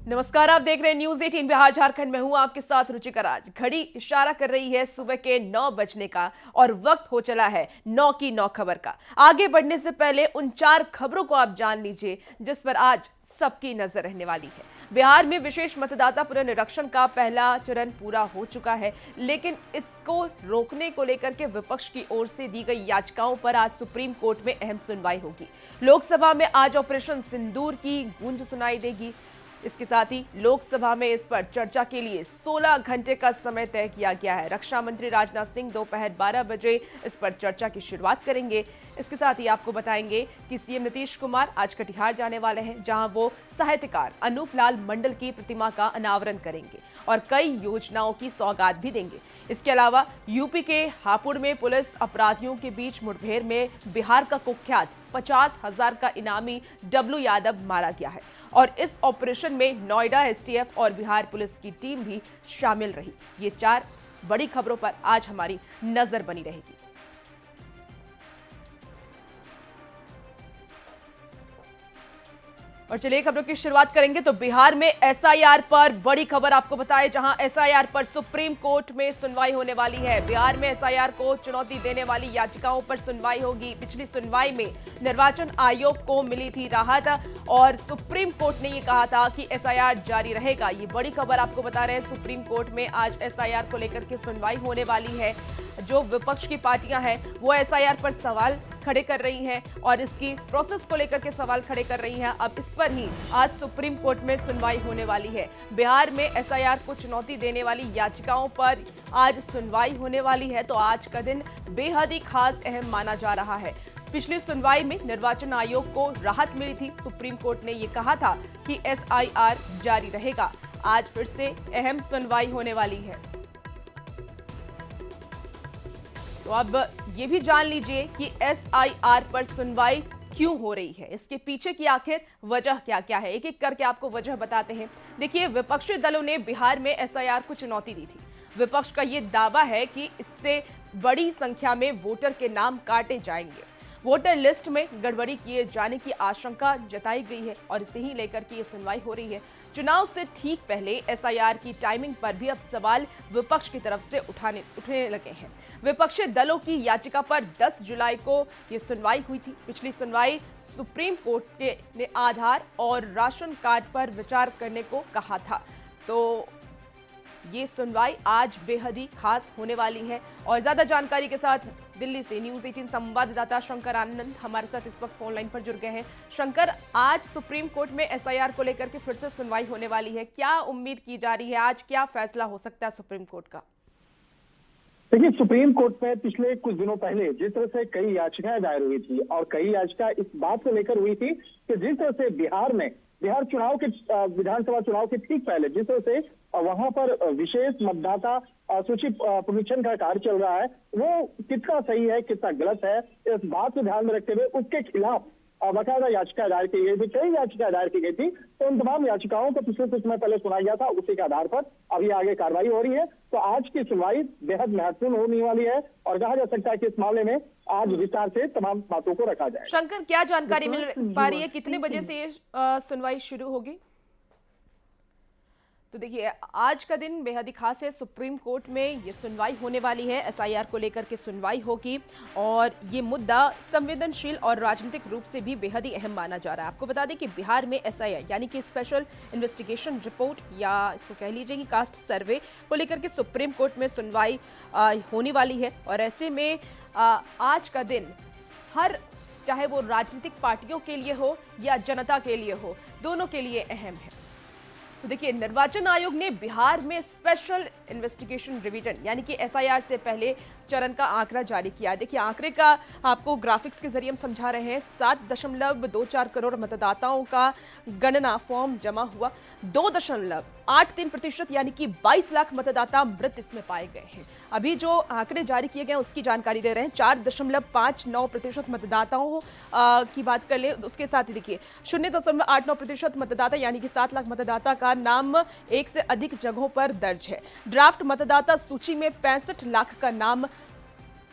नमस्कार, आप देख रहे हैं न्यूज 18 बिहार झारखंड में हूं आपके साथ रुचिका राज। घड़ी इशारा कर रही है सुबह के 9 बजने का और वक्त हो चला है 9 की 9 खबर का। आगे बढ़ने से पहले उन 4 खबरों को आप जान लीजिए जिस पर आज सबकी नजर रहने वाली है। बिहार में विशेष मतदाता पुनर्निरीक्षण का पहला चरण पूरा हो चुका है, लेकिन इसको रोकने को लेकर के विपक्ष की ओर से दी गई याचिकाओं पर आज सुप्रीम कोर्ट में अहम सुनवाई होगी। लोकसभा में आज ऑपरेशन सिंदूर की गूंज सुनाई देगी। इसके साथ ही लोकसभा में इस पर चर्चा के लिए 16 घंटे का समय तय किया गया है। रक्षा मंत्री राजनाथ सिंह दोपहर 12 बजे इस पर चर्चा की शुरुआत करेंगे। इसके साथ ही आपको बताएंगे कि सीएम नीतीश कुमार आज कटिहार जाने वाले हैं, जहां वो साहित्यकार अनूप लाल मंडल की प्रतिमा का अनावरण करेंगे और कई योजनाओं की सौगात भी देंगे। इसके अलावा यूपी के हापुड़ में पुलिस अपराधियों के बीच मुठभेड़ में बिहार का कुख्यात 50,000 का इनामी डब्लू यादव मारा गया है और इस ऑपरेशन में नोएडा एसटीएफ और बिहार पुलिस की टीम भी शामिल रही। ये 4 बड़ी खबरों पर आज हमारी नजर बनी रहेगी। और चलिए खबरों की शुरुआत करेंगे तो बिहार में एसआईआर पर बड़ी खबर आपको बताएं, जहां एसआईआर पर सुप्रीम कोर्ट में सुनवाई होने वाली है। बिहार में एसआईआर को चुनौती देने वाली याचिकाओं पर सुनवाई होगी। पिछली सुनवाई में निर्वाचन आयोग को मिली थी राहत और सुप्रीम कोर्ट ने यह कहा था कि एसआईआर जारी रहेगा। ये बड़ी खबर आपको बता रहे हैं। सुप्रीम कोर्ट में आज एसआईआर को लेकर के सुनवाई होने वाली है। जो विपक्ष की पार्टियां हैं वो एसआईआर पर सवाल खड़े कर रही हैं और इसकी प्रोसेस को लेकर के सवाल खड़े कर रही हैं। अब इस पर ही आज सुप्रीम कोर्ट में सुनवाई होने वाली है। बिहार में एसआईआर को चुनौती देने वाली याचिकाओं पर आज सुनवाई होने वाली है, तो आज का दिन बेहद ही खास अहम माना जा रहा है। पिछली सुनवाई में निर्वाचन आयोग को राहत मिली थी। सुप्रीम कोर्ट ने यह कहा था कि एसआईआर जारी रहेगा। आज फिर से अहम सुनवाई होने वाली है। तो अब ये भी जान लीजिए कि एसआईआर पर सुनवाई क्यों हो रही है, इसके पीछे की आखिर वजह क्या क्या है। एक एक करके आपको वजह बताते हैं। देखिए, विपक्षी दलों ने बिहार में एसआईआर को चुनौती दी थी। विपक्ष का ये दावा है कि इससे बड़ी संख्या में वोटर के नाम काटे जाएंगे। वोटर लिस्ट में गड़बड़ी किए जाने की आशंका जताई गई है और इसे ही लेकर के ये सुनवाई हो रही है। चुनाव से ठीक पहले एसआईआर की टाइमिंग पर भी अब सवाल विपक्ष की तरफ से उठने लगे हैं। विपक्षी दलों की याचिका पर 10 जुलाई को ये सुनवाई हुई थी। पिछली सुनवाई सुप्रीम कोर्ट ने आधार और राशन कार्ड पर विचार करने को कहा था, तो ये सुनवाई आज बेहद ही खास होने वाली है। और ज्यादा जानकारी के साथ दिल्ली से न्यूज 18 संवाददाता शंकर आनंद हमारे साथ इस वक्त फोन लाइन पर जुड़ गए हैं। शंकर, आज सुप्रीम कोर्ट में एसआईआर को लेकर के फिर से सुनवाई होने वाली है, क्या उम्मीद की जा रही है? आज क्या फैसला हो सकता है सुप्रीम कोर्ट का? देखिए, सुप्रीम कोर्ट में पिछले कुछ दिनों पहले जिस तरह से कई याचिकाएं दायर हुई थी और कई याचिका इस बात को लेकर हुई थी कि जिस तरह से बिहार चुनाव के विधानसभा चुनाव के ठीक पहले जिस तरह से वहां पर विशेष मतदाता सूची पुनरीक्षण का कार्य चल रहा है, वो कितना सही है कितना गलत है, इस बात को ध्यान में रखते हुए उसके खिलाफ बाकायदा याचिका दायर की गई थी। कई याचिका दायर की गई थी, तो उन तमाम याचिकाओं को पिछले कुछ समय पहले सुनाया गया था। उसी के आधार पर अभी आगे कार्रवाई हो रही है। तो आज की सुनवाई बेहद महत्वपूर्ण होने वाली है और कहा जा सकता है कि इस मामले में आज विस्तार से तमाम बातों को रखा जाए। शंकर, क्या जानकारी मिल पा रही है, कितने बजे से ये सुनवाई शुरू होगी? तो देखिए, आज का दिन बेहद ही खास है। सुप्रीम कोर्ट में ये सुनवाई होने वाली है। एसआईआर को लेकर के सुनवाई होगी और ये मुद्दा संवेदनशील और राजनीतिक रूप से भी बेहद ही अहम माना जा रहा है। आपको बता दें कि बिहार में एसआईआर यानी कि स्पेशल इन्वेस्टिगेशन रिपोर्ट या इसको कह लीजिए कि कास्ट सर्वे को लेकर के सुप्रीम कोर्ट में सुनवाई होने वाली है। और ऐसे में आज का दिन चाहे वो राजनीतिक पार्टियों के लिए हो या जनता के लिए हो, दोनों के लिए अहम है। तो देखिए, निर्वाचन आयोग ने बिहार में स्पेशल इन्वेस्टिगेशन रिवीजन यानी कि एसआईआर से पहले चरण का आंकड़ा जारी किया है। देखिए, आंकड़े का आपको ग्राफिक्स के जरिए हम समझा रहे हैं। 7.24 करोड़ मतदाताओं का गणना फॉर्म जमा हुआ। 2.83% यानी कि 22 लाख मतदाता मृत इसमें पाए गए हैं। अभी जो आंकड़े जारी किए गए हैं उसकी जानकारी दे रहे हैं। 4.59% मतदाताओं की बात कर ले, उसके साथ ही देखिए 0.89% मतदाता यानी कि 7 लाख मतदाता का नाम एक से अधिक जगहों पर दर्ज है। ड्राफ्ट मतदाता सूची में 65 लाख का नाम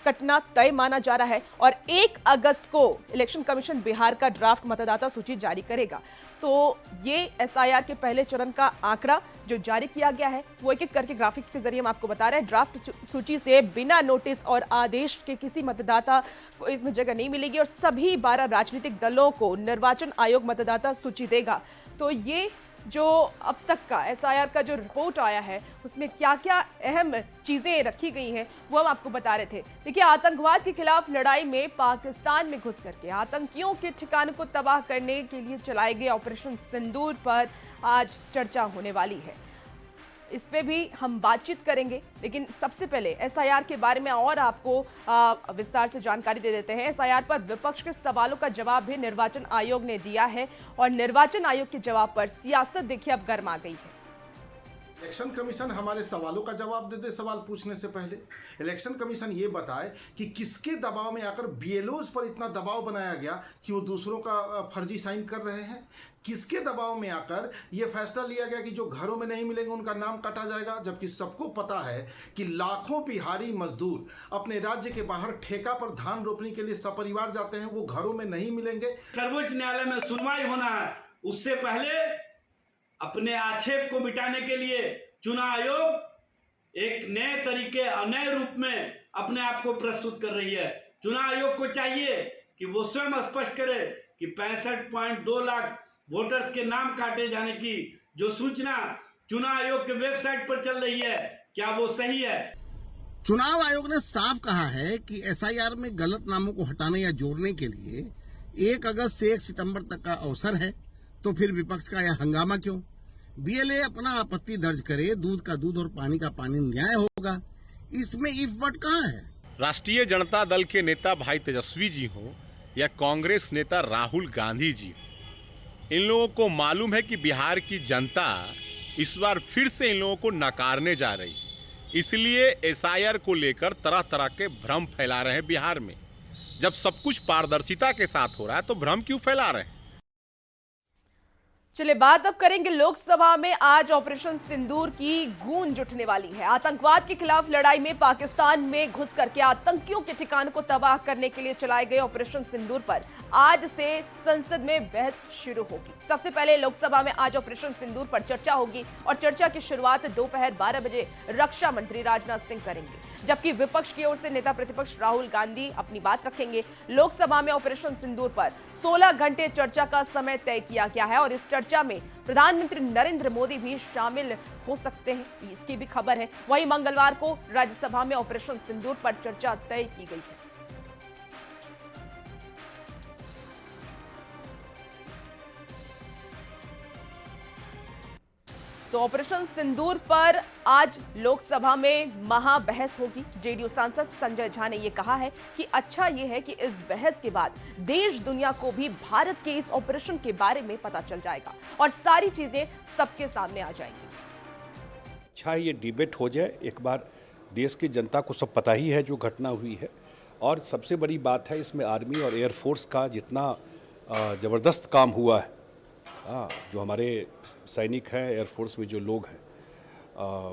कटना तय माना जा रहा है और 1 अगस्त को इलेक्शन कमीशन बिहार का ड्राफ्ट मतदाता सूची जारी करेगा। तो ये एसआईआर के पहले चरण का आंकड़ा जो जारी किया गया है वो एक एक करके ग्राफिक्स के जरिए हम आपको बता रहे हैं। ड्राफ्ट सूची से बिना नोटिस और आदेश के किसी मतदाता को इसमें जगह नहीं मिलेगी और सभी 12 राजनीतिक दलों को निर्वाचन आयोग मतदाता सूची देगा। तो ये जो अब तक का एसआईआर का जो रिपोर्ट आया है उसमें क्या क्या अहम चीजें रखी गई हैं वो हम आपको बता रहे थे। देखिए, आतंकवाद के खिलाफ लड़ाई में पाकिस्तान में घुस करके आतंकियों के ठिकानों को तबाह करने के लिए चलाए गए ऑपरेशन सिंदूर पर आज चर्चा होने वाली है। इस पे भी हम बातचीत करेंगे, लेकिन सबसे पहले एसआईआर के बारे में और आपको विस्तार से जानकारी दे देते हैं। एसआईआर पर विपक्ष के सवालों का जवाब भी निर्वाचन आयोग ने दिया है और निर्वाचन आयोग के जवाब पर सियासत देखिए अब गर्मा गई है। इलेक्शन कमीशन हमारे सवालों का जवाब दे दे। सवाल पूछने से पहले इलेक्शन कमीशन ये बताए कि किसके दबाव में आकर बीएलओज पर इतना दबाव बनाया गया कि वो दूसरों का फर्जी साइन कर रहे हैं। किसके दबाव में आकर ये फैसला लिया गया कि जो घरों में नहीं मिलेंगे उनका नाम काटा जाएगा, जबकि सबको पता है कि लाखों बिहारी मजदूर अपने राज्य के बाहर ठेका पर धान रोपने के लिए सपरिवार जाते हैं, वो घरों में नहीं मिलेंगे। सर्वोच्च न्यायालय में सुनवाई होना है, उससे पहले अपने आक्षेप को मिटाने के लिए चुनाव आयोग एक नए तरीके नए रूप में अपने आप को प्रस्तुत कर रही है। चुनाव आयोग को चाहिए कि वो स्वयं स्पष्ट करे कि 65.2 लाख वोटर्स के नाम काटे जाने की जो सूचना चुनाव आयोग के वेबसाइट पर चल रही है, क्या वो सही है? चुनाव आयोग ने साफ कहा है कि एसआईआर में गलत नामों को हटाने या जोड़ने के लिए 1 अगस्त से 1 सितंबर तक का अवसर है, तो फिर विपक्ष का यह हंगामा क्यों? बीएलए अपना आपत्ति दर्ज करे, दूध का दूध और पानी का पानी न्याय होगा। इसमें इफ वट कहाँ है? राष्ट्रीय जनता दल के नेता भाई तेजस्वी जी हो या कांग्रेस नेता राहुल गांधी जी हो, इन लोगों को मालूम है कि बिहार की जनता इस बार फिर से इन लोगों को नकारने जा रही है। इसलिए एसआईआर को लेकर तरह तरह के भ्रम फैला रहे हैं बिहार में। जब सब कुछ पारदर्शिता के साथ हो रहा है तो भ्रम क्यों फैला रहे हैं? चलिए बात अब करेंगे लोकसभा में आज ऑपरेशन सिंदूर की गूंज उठने वाली है। आतंकवाद के खिलाफ लड़ाई में पाकिस्तान में घुस करके आतंकियों के ठिकानों को तबाह करने के लिए चलाए गए ऑपरेशन सिंदूर पर आज से संसद में बहस शुरू होगी। सबसे पहले लोकसभा में आज ऑपरेशन सिंदूर पर चर्चा होगी और चर्चा की शुरुआत दोपहर 12 बजे रक्षा मंत्री राजनाथ सिंह करेंगे, जबकि विपक्ष की ओर से नेता प्रतिपक्ष राहुल गांधी अपनी बात रखेंगे। लोकसभा में ऑपरेशन सिंदूर पर 16 घंटे चर्चा का समय तय किया गया है और इस चर्चा में प्रधानमंत्री नरेंद्र मोदी भी शामिल हो सकते हैं, इसकी भी खबर है। वहीं मंगलवार को राज्यसभा में ऑपरेशन सिंदूर पर चर्चा तय की गई है। तो ऑपरेशन सिंदूर पर आज लोकसभा में महाबहस होगी। जेडीयू सांसद संजय झा ने यह कहा है कि अच्छा यह है कि इस बहस के बाद देश दुनिया को भी भारत के इस ऑपरेशन के बारे में पता चल जाएगा और सारी चीजें सबके सामने आ जाएंगी। अच्छा ये डिबेट हो जाए, एक बार देश की जनता को सब पता ही है जो घटना हुई है। और सबसे बड़ी बात है इसमें आर्मी और एयरफोर्स का जितना ज़बरदस्त काम हुआ है, जो हमारे सैनिक हैं, एयरफोर्स में जो लोग हैं,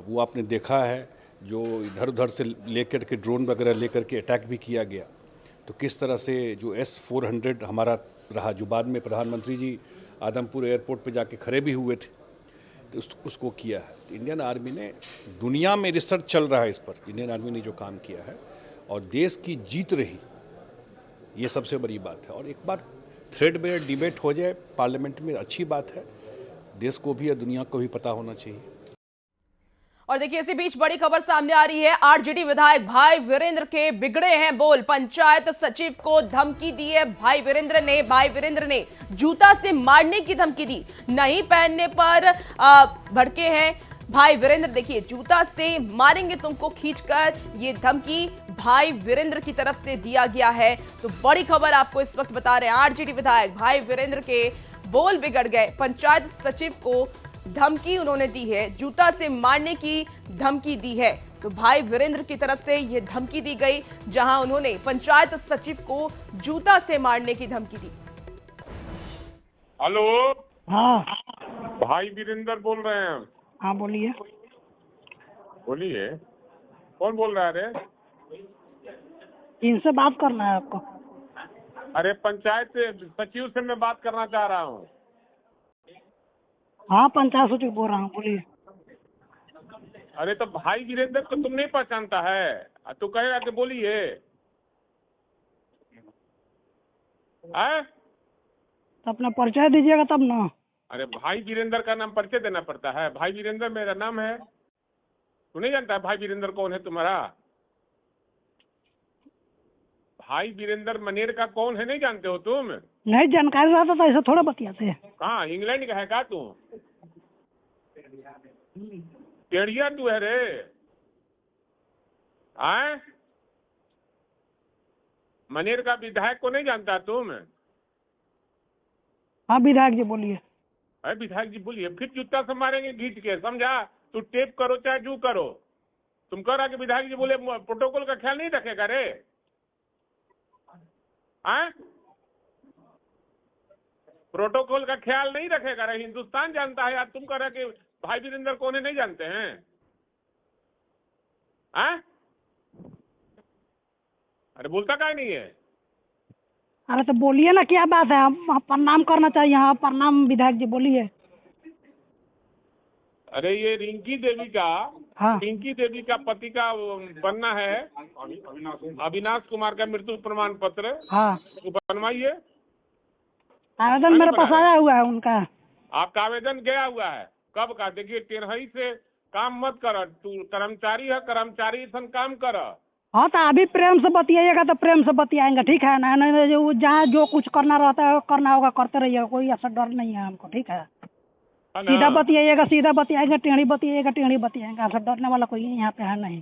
वो आपने देखा है, जो इधर उधर से लेकर के ड्रोन वगैरह लेकर के अटैक भी किया गया। तो किस तरह से जो S-400 हमारा रहा, जो बाद में प्रधानमंत्री जी आदमपुर एयरपोर्ट पे जाके खड़े भी हुए थे, तो उसको किया है। तो इंडियन आर्मी ने, दुनिया में रिसर्च चल रहा है इस पर, इंडियन आर्मी ने जो काम किया है और देश की जीत रही, ये सबसे बड़ी बात है। और एक बार थ्रेड बेयर डिबेट हो जाए पार्लियामेंट में, अच्छी बात है, देश को भी और दुनिया को भी पता होना चाहिए। और देखिए इसी बीच बड़ी खबर सामने आ रही है। आरजेडी विधायक भाई वीरेंद्र के बिगड़े हैं बोल, पंचायत सचिव को धमकी दी है भाई वीरेंद्र ने जूता से मारने की धमकी दी। नहीं पहनने पर भड़के हैं भाई वीरेंद्र। देखिए, जूता से मारेंगे तुमको खींचकर, ये धमकी भाई वीरेंद्र की तरफ से दिया गया है। तो बड़ी खबर आपको इस वक्त बता रहे हैं, आरजेडी विधायक भाई वीरेंद्र के बोल बिगड़ गए। पंचायत सचिव को धमकी उन्होंने दी है, जूता से मारने की धमकी दी है। तो भाई वीरेंद्र की तरफ से यह धमकी दी गई, जहां उन्होंने पंचायत सचिव को जूता से मारने की धमकी दी। हेलो, हाँ भाई वीरेंद्र बोल रहे हैं। हाँ बोलिए। बोलिए, कौन बोल रहा है रे? इनसे बात करना है आपको? अरे पंचायत सचिव से मैं बात करना चाह रहा हूँ। हाँ, पंचायत सचिव बोल रहा हूँ, बोलिए। अरे तो भाई वीरेंद्र को तुम नहीं पहचानता है? तू कहेगा कि बोलिए। तो अपना परिचय दीजिएगा तब ना। अरे भाई वीरेंद्र का नाम परिचय देना पड़ता है? भाई वीरेंद्र मेरा नाम है। तू नहीं जानता भाई वीरेंद्र कौन है तुम्हारा? भाई वीरेंद्र मनेर का कौन है नहीं जानते हो तुम? नहीं जानकारी रहता तो ऐसे थोड़ा बतियाते हैं। कहाँ इंग्लैंड का है का तू? टेढ़िया तू है रे। आए मनेर का विधायक को नहीं जानता तुम? हाँ विधायक जी बोलिए। अरे विधायक जी बोलिए, फिर जूता से मारेंगे घींच के, समझा? तू टेप करो चाहे जू करो। तुम कह रहा कि विधायक जी बोले प्रोटोकॉल का ख्याल नहीं रखेगा रे? आए प्रोटोकॉल का ख्याल नहीं रखेगा रे? हिंदुस्तान जानता है यार। तुम कह रहे कि भाई वीरेंद्र कौन है नहीं जानते हैं? आए अरे बोलता काहे नहीं है? अरे तो बोलिए ना, क्या बात है? हम प्रणाम करना चाहिए। हाँ प्रणाम विधायक जी, बोलिए। अरे ये रिंकी देवी का, हाँ रिंकी देवी का पति का बनना है, अविनाश कुमार का मृत्यु प्रमाण पत्र। हाँ, वो बनवाइए। आवेदन मेरे पास आया हुआ है उनका। आपका आवेदन गया हुआ है? कब का? देखिए टेढ़ई से काम मत कर। तू कर्मचारी है, कर्मचारी सन काम कर। हाँ तो अभी प्रेम से बतियाइएगा तो प्रेम से बतियाएंगे, ठीक है ना? नहीं जो जहाँ जो कुछ करना रहता है करना होगा, करते रहिएगा, कोई ऐसा डर नहीं है हमको, ठीक है? सीधा बतियाइएगा, सीधा बतियाएंगे, टेढ़ी बतियाइएगा, टेढ़ी बतियाएंगे। ऐसा डरने वाला कोई यहाँ पे है नहीं।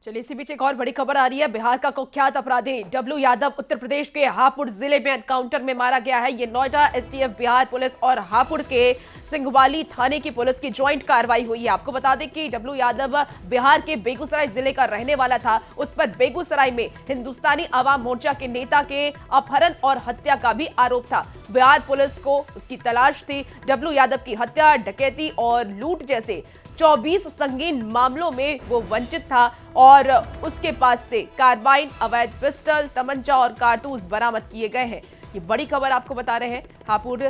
चलिए इसी बीच एक और बड़ी खबर आ रही है। बिहार का कुख्यात अपराधी डब्लू यादव उत्तर प्रदेश के हापुड़ जिले में एनकाउंटर में मारा गया है। ये नोएडा एसटीएफ, बिहार पुलिस और हापुड़ के सिंघवाली थाने की पुलिस की ज्वाइंट कार्रवाई हुई है। आपको बता दें कि डब्लू यादव बिहार के बेगूसराय जिले का रहने वाला था। उस पर बेगूसराय में हिंदुस्तानी अवाम मोर्चा के नेता के अपहरण और हत्या का भी आरोप था। बिहार पुलिस को उसकी तलाश थी। डब्लू यादव की हत्या, डकैती और लूट जैसे 24 संगीन मामलों में वो वंचित था और उसके पास से कार्बाइन, अवैध पिस्टल, तमंचा और कारतूस बरामद किए गए हैं। ये बड़ी खबर आपको बता रहे हैं। हापुड़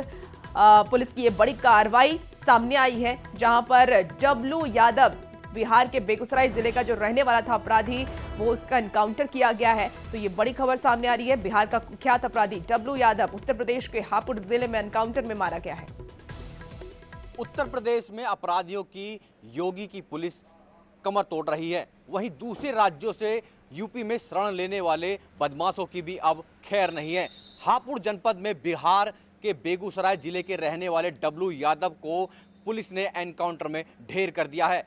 पुलिस की ये बड़ी कार्रवाई सामने आई है, जहां पर डब्लू यादव बिहार के बेगूसराय जिले का जो रहने वाला था अपराधी, वो उसका एनकाउंटर किया गया है। तो ये बड़ी खबर सामने आ रही है। बिहार का कुख्यात अपराधी डब्लू यादव उत्तर प्रदेश के हापुड़ जिले में एनकाउंटर में मारा गया है। उत्तर प्रदेश में अपराधियों की योगी की पुलिस कमर तोड़ रही है। वहीं दूसरे राज्यों से यूपी में शरण लेने वाले बदमाशों की भी अब खैर नहीं है। हापुड़ जनपद में बिहार के बेगूसराय जिले के रहने वाले डब्लू यादव को पुलिस ने एनकाउंटर में ढेर कर दिया है।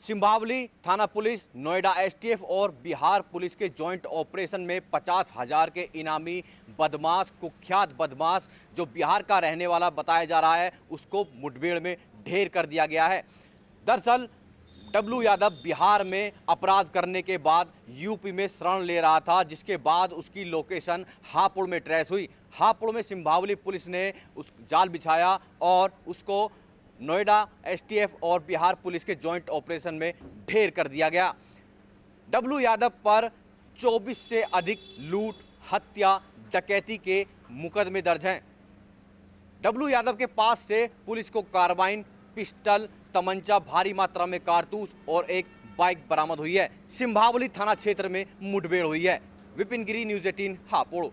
सिंभावली थाना पुलिस, नोएडा एसटीएफ और बिहार पुलिस के जॉइंट ऑपरेशन में 50,000 के इनामी बदमाश, कुख्यात बदमाश जो बिहार का रहने वाला बताया जा रहा है, उसको मुठभेड़ में ढेर कर दिया गया है। दरअसल डब्लू यादव बिहार में अपराध करने के बाद यूपी में शरण ले रहा था, जिसके बाद उसकी लोकेशन हापुड़ में ट्रेस हुई। हापुड़ में सिंभावली पुलिस ने उस जाल बिछाया और उसको नोएडा एसटीएफ और बिहार पुलिस के जॉइंट ऑपरेशन में ढेर कर दिया गया। डब्लू यादव पर 24 से अधिक लूट, हत्या, डकैती के मुकदमे दर्ज हैं। डब्लू यादव के पास से पुलिस को कार्बाइन, पिस्टल, तमंचा, भारी मात्रा में कारतूस और एक बाइक बरामद हुई है। सिंभावली थाना क्षेत्र में मुठभेड़ हुई है। विपिन गिरी, न्यूज़ 18 हापुड़।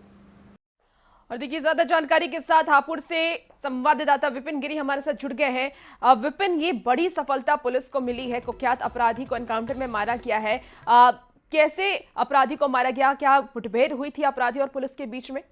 और देखिए ज्यादा जानकारी के साथ हापुड़ से संवाददाता विपिन गिरी हमारे साथ जुड़ गए हैं। विपिन, ये बड़ी सफलता पुलिस को मिली है, कुख्यात अपराधी को एनकाउंटर में मारा गया है। कैसे अपराधी को मारा गया? क्या मुठभेड़ हुई थी अपराधी और पुलिस के बीच में?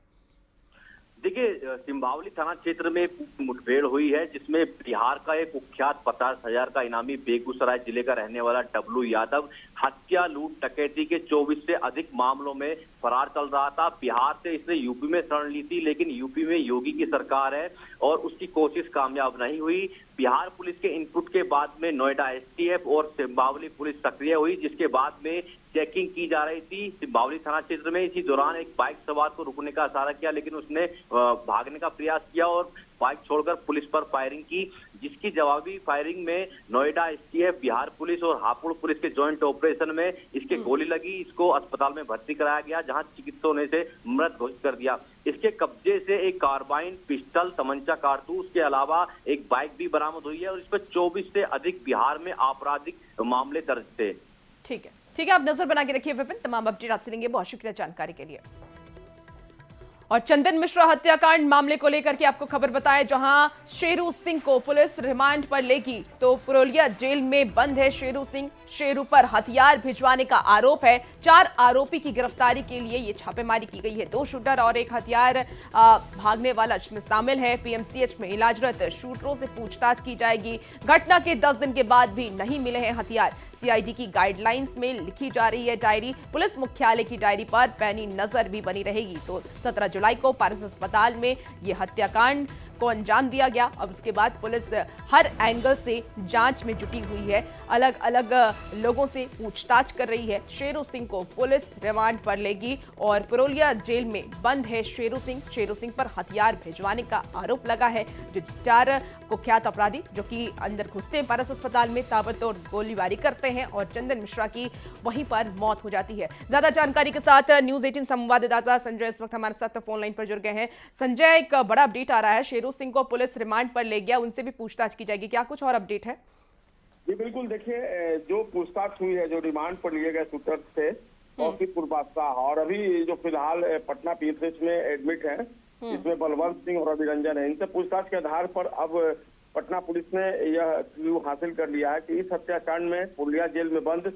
देखिए, सिंभावली थाना क्षेत्र में मुठभेड़ हुई है, जिसमें बिहार का एक कुख्यात 50,000 का इनामी बेगूसराय जिले का रहने वाला डब्लू यादव हत्या, लूट, डकैती के 24 से अधिक मामलों में फरार चल रहा था। बिहार से इसने यूपी में शरण ली थी, लेकिन यूपी में योगी की सरकार है और उसकी कोशिश कामयाब नहीं हुई। बिहार पुलिस के इनपुट के बाद में नोएडा एसटीएफ और सिंभावली पुलिस सक्रिय हुई, जिसके बाद में चेकिंग की जा रही थी सिंभावली थाना क्षेत्र में। इसी दौरान एक बाइक सवार को रुकने का इशारा किया, लेकिन उसने भागने का प्रयास किया और बाइक छोड़कर पुलिस पर फायरिंग की, जिसकी जवाबी फायरिंग में नोएडा एसटीएफ, बिहार पुलिस और हापुड़ पुलिस के ज्वाइंट ऑपरेशन में इसके गोली लगी। इसको अस्पताल में भर्ती कराया गया, जहां चिकित्सकों ने इसे मृत घोषित कर दिया। इसके कब्जे से एक कार्बाइन, पिस्टल, तमंचा, कारतूस के अलावा एक बाइक भी बरामद हुई है और इस पर 24 से अधिक बिहार में आपराधिक मामले दर्ज थे। ठीक है, आप नजर बना के रखिए विपिन, तमाम अपडेट आपसे लेंगे। बहुत शुक्रिया जानकारी के लिए। और चंदन मिश्रा हत्याकांड मामले को लेकर के आपको खबर बताए, जहां शेरू सिंह को पुलिस रिमांड पर लेगी तो पुरोलिया जेल में बंद है शेरू सिंह। शेरू पर हथियार भिजवाने का आरोप है। 4 आरोपी की गिरफ्तारी के लिए ये छापेमारी की गई है। 2 शूटर और एक हथियार भागने वाला इसमें शामिल है। पीएमसीएच में इलाजरत शूटरों से पूछताछ की जाएगी। घटना के 10 दिन के बाद भी नहीं मिले हैं हथियार। सीआईडी की गाइडलाइंस में लिखी जा रही है डायरी। पुलिस मुख्यालय की डायरी पर पैनी नजर भी बनी रहेगी। तो 17 जुलाई को पारस अस्पताल में यह हत्याकांड को अंजाम दिया गया। अब उसके बाद पुलिस हर एंगल से जांच में जुटी हुई है, अलग अलग लोगों से पूछताछ कर रही है। शेरू सिंह को पुलिस रिमांड पर लेगी और पुरोलिया जेल में बंद है शेरू सिंह। शेरू सिंह पर हथियार भिजवाने का आरोप लगा है। जो 4 कुख्यात अपराधी जो कि अंदर घुसते हैं पारस अस्पताल में, ताबड़तोड़ गोलीबारी करते हैं और चंदन मिश्रा की वहीं पर मौत हो जाती है। ज्यादा जानकारी के साथ न्यूज़ 18 संवाददाता संजय इस वक्त हमारे साथ फोन लाइन पर जुड़ गए हैं। संजय, एक बड़ा अपडेट आ रहा है, शेरू सिंह को पुलिस रिमांड पर ले गया, उनसे भी पूछताछ की जाएगी, क्या कुछ और अपडेट है? जी बिल्कुल, देखिए जो पूछताछ हुई है, जो रिमांड पर लिए गए शूटर से तौसीफपुर बादशाह, और अभी जो फिलहाल पटना पीएमसीएच में एडमिट है, इसमें बलवंत सिंह और अभिरंजन है। इनसे पूछताछ के आधार पर अब पटना पुलिस ने यह क्लू हासिल कर लिया है कि इस हत्याकांड में पुलिया जेल में बंद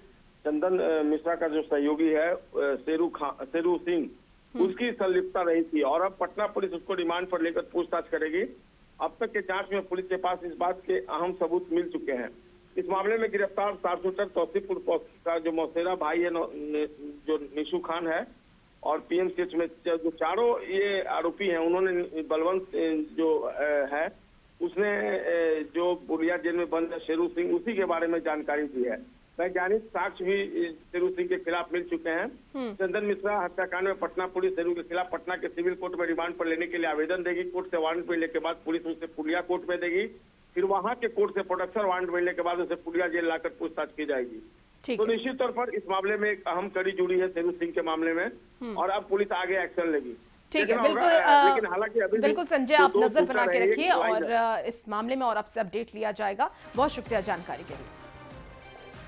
चंदन मिश्रा का जो सहयोगी है शेरू सिंह, उसकी संलिप्तता रही थी और अब पटना पुलिस उसको रिमांड पर लेकर पूछताछ करेगी। अब तक के जांच में पुलिस के पास इस बात के अहम सबूत मिल चुके हैं। इस मामले में गिरफ्तार शार्पशूटर तौसीफपुर का जो मौसेरा भाई है जो निशु खान है, और पीएमसीएच में जो 4 ये आरोपी हैं, उन्होंने बलवंत जो है उसने जो पुलिया जेल में बंद है शेरू सिंह, उसी के बारे में जानकारी दी है। वैज्ञानिक साक्ष्य भी शेरू सिंह के खिलाफ मिल चुके हैं। चंदन मिश्रा हत्याकांड में पटना पुलिस शेरू के खिलाफ पटना के सिविल कोर्ट में रिमांड पर लेने के लिए आवेदन देगी। कोर्ट से वारंट मिलने के बाद पुलिस उसे पुलिया कोर्ट में देगी, फिर वहां के कोर्ट से प्रोडक्शन वारंट मिलने के बाद उसे पुलिया जेल लाकर पूछताछ की जाएगी। तो निश्चित तौर पर इस मामले में एक अहम कड़ी जुड़ी है शेरू सिंह के मामले में, और अब पुलिस आगे एक्शन लेगी। ठीक है, लेकिन हालांकि अभी बिल्कुल संजय, आप नजर बना के रखिए और इस मामले में और आपसे अपडेट लिया जाएगा। बहुत शुक्रिया जानकारी के लिए।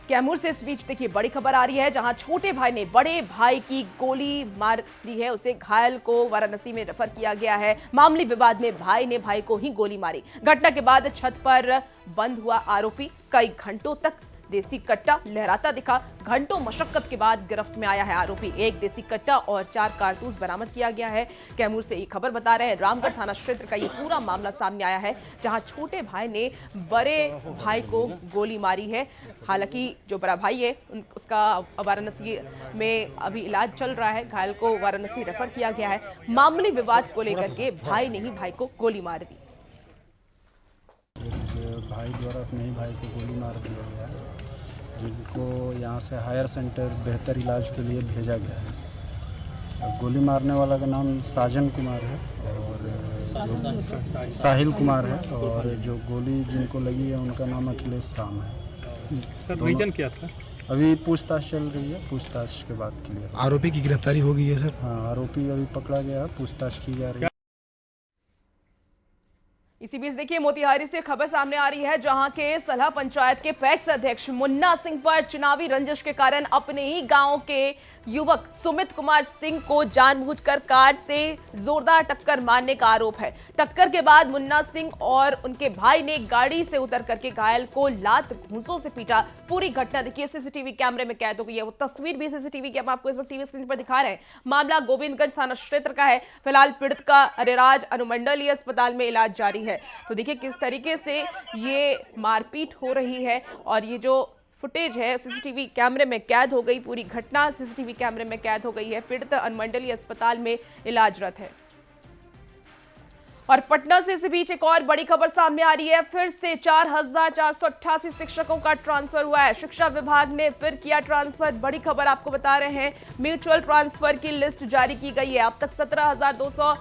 कैमूर से इस बीच देखिए बड़ी खबर आ रही है, जहां छोटे भाई ने बड़े भाई की गोली मार दी है। उसे घायल को वाराणसी में रेफर किया गया है। मामूली विवाद में भाई ने भाई को ही गोली मारी। घटना के बाद छत पर बंद हुआ आरोपी कई घंटों तक देसी कट्टा लहराता दिखा। घंटों मशक्कत के बाद गिरफ्त में आया है आरोपी। 1 देसी कट्टा और 4 कारतूस बरामद किया गया है। कैमूर से ये खबर बता रहे हैं, रामगढ़ थाना क्षेत्र का ये पूरा मामला सामने आया है, जहां छोटे भाई ने बड़े भाई को गोली मारी है। हालांकि जो बड़ा भाई है उसका वाराणसी में अभी इलाज चल रहा है। घायल को वाराणसी रेफर किया गया है। मामूली विवाद को लेकर के भाई ने ही भाई को गोली मार दी। भाई द्वारा अपने ही भाई को गोली मार दिया गया है, जिनको यहाँ से हायर सेंटर बेहतर इलाज के लिए भेजा गया है। गोली मारने वाला का नाम साजन कुमार है और साहिल कुमार है, और जो गोली जिनको लगी है उनका नाम अखिलेश राम है। सर रीजन क्या था? अभी पूछताछ चल रही है, पूछताछ के बाद क्लियर। आरोपी की गिरफ्तारी हो गई है सर? हाँ, आरोपी अभी पकड़ा गया, पूछताछ की जा रही है। इसी बीच देखिए मोतिहारी से खबर सामने आ रही है, जहां के सलाह पंचायत के पैक्स अध्यक्ष मुन्ना सिंह पर चुनावी रंजिश के कारण अपने ही गांव के युवक सुमित कुमार सिंह को जानबूझकर कार से जोरदार टक्कर मारने का आरोप है। टक्कर के बाद मुन्ना सिंह और उनके भाई ने गाड़ी से उतर करके घायल को लात घूंसों से पीटा। पूरी घटना देखिए सीसीटीवी कैमरे में कैद हो गई है। वो तस्वीर भी सीसीटीवी की हम आपको इस वक्त टीवी स्क्रीन पर दिखा रहे हैं। मामला गोविंदगंज थाना क्षेत्र का है। फिलहाल पीड़ित का अरेराज अनुमंडलीय अस्पताल में इलाज जारी है। तो देखिए किस तरीके से ये मारपीट हो रही है, और ये जो फुटेज है सीसीटीवी कैमरे में कैद हो गई। पूरी घटना सीसीटीवी कैमरे में कैद हो गई है। पीड़ित अनुमंडलीय अस्पताल में इलाजरत है। और पटना से इस बीच एक और बड़ी खबर सामने आ रही है। फिर से 4,488 शिक्षकों का ट्रांसफर हुआ है। शिक्षा विभाग ने फिर किया ट्रांसफर। बड़ी खबर आपको बता रहे हैं, म्यूचुअल ट्रांसफर की लिस्ट जारी की गई है। अब तक 17,200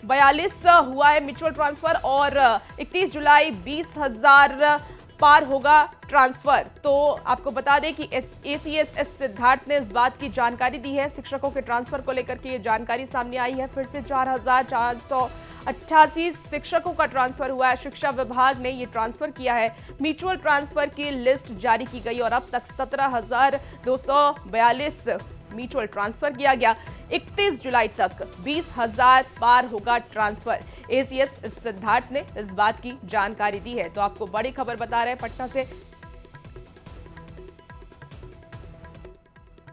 42 हुआ है म्यूचुअल ट्रांसफर और 31 जुलाई 20,000 पार होगा ट्रांसफर। तो आपको बता दें कि ACSS सिद्धार्थ ने इस बात की जानकारी दी है। शिक्षकों के ट्रांसफर को लेकर के ये जानकारी सामने आई है। फिर से 4,488 शिक्षकों का ट्रांसफर हुआ है। शिक्षा विभाग ने ये ट्रांसफर किया है। म्यूचुअल ट्रांसफर की लिस्ट जारी की गई और अब तक 17,242 म्यूचुअल ट्रांसफर किया गया। 31 जुलाई तक 20,000 पार होगा ट्रांसफर। ACS सिद्धार्थ ने इस बात की जानकारी दी है। तो आपको बड़ी खबर बता रहे हैं पटना से।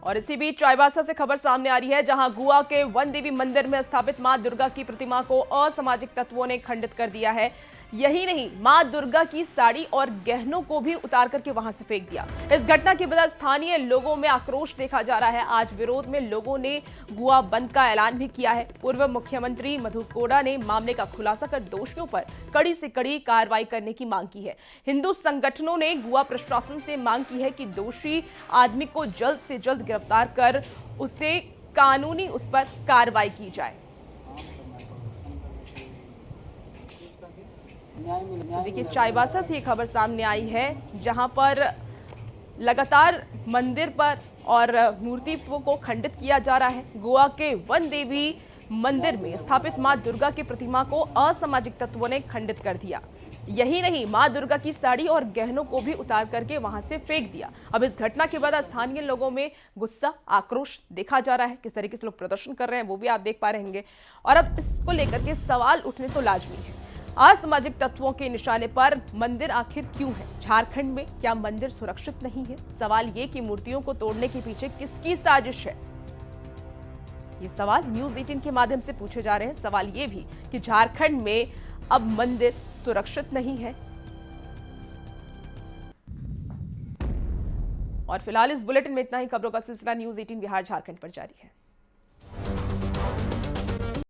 और इसी बीच चाईबासा से खबर सामने आ रही है, जहां गोवा के वन देवी मंदिर में स्थापित मां दुर्गा की प्रतिमा को असामाजिक तत्वों ने खंडित कर दिया है। यही नहीं, मां दुर्गा की साड़ी और गहनों को भी उतार करके वहां से फेंक दिया। इस घटना के बाद स्थानीय लोगों में आक्रोश देखा जा रहा है। आज विरोध में लोगों ने गोवा बंद का ऐलान भी किया है। पूर्व मुख्यमंत्री मधु कोड़ा ने मामले का खुलासा कर दोषियों पर कड़ी से कड़ी कार्रवाई करने की मांग की है। हिंदू संगठनों ने गोवा प्रशासन से मांग की है कि दोषी आदमी को जल्द से जल्द गिरफ्तार कर उसे कानूनी उस पर कार्रवाई की जाए। देखिए, चाईबासा से ये खबर सामने आई है, जहां पर लगातार मंदिर पर और मूर्ति को खंडित किया जा रहा है। गोवा के वन देवी मंदिर में स्थापित मां दुर्गा की प्रतिमा को असामाजिक तत्वों ने खंडित कर दिया। यही नहीं, मां दुर्गा की साड़ी और गहनों को भी उतार करके वहां से फेंक दिया। अब इस घटना के बाद स्थानीय लोगों में गुस्सा, आक्रोश देखा जा रहा है। किस तरीके से लोग प्रदर्शन कर रहे हैं वो भी आप देख पा रहे होंगे। और अब इसको लेकर के सवाल उठने तो लाजमी है। असामाजिक तत्वों के निशाने पर मंदिर आखिर क्यों है? झारखंड में क्या मंदिर सुरक्षित नहीं है? सवाल ये कि मूर्तियों को तोड़ने के पीछे किसकी साजिश है? ये सवाल न्यूज़ 18 के माध्यम से पूछे जा रहे हैं। सवाल ये भी कि झारखंड में अब मंदिर सुरक्षित नहीं है। और फिलहाल इस बुलेटिन में इतना ही। खबरों का सिलसिला न्यूज़ 18 बिहार झारखंड पर जारी है।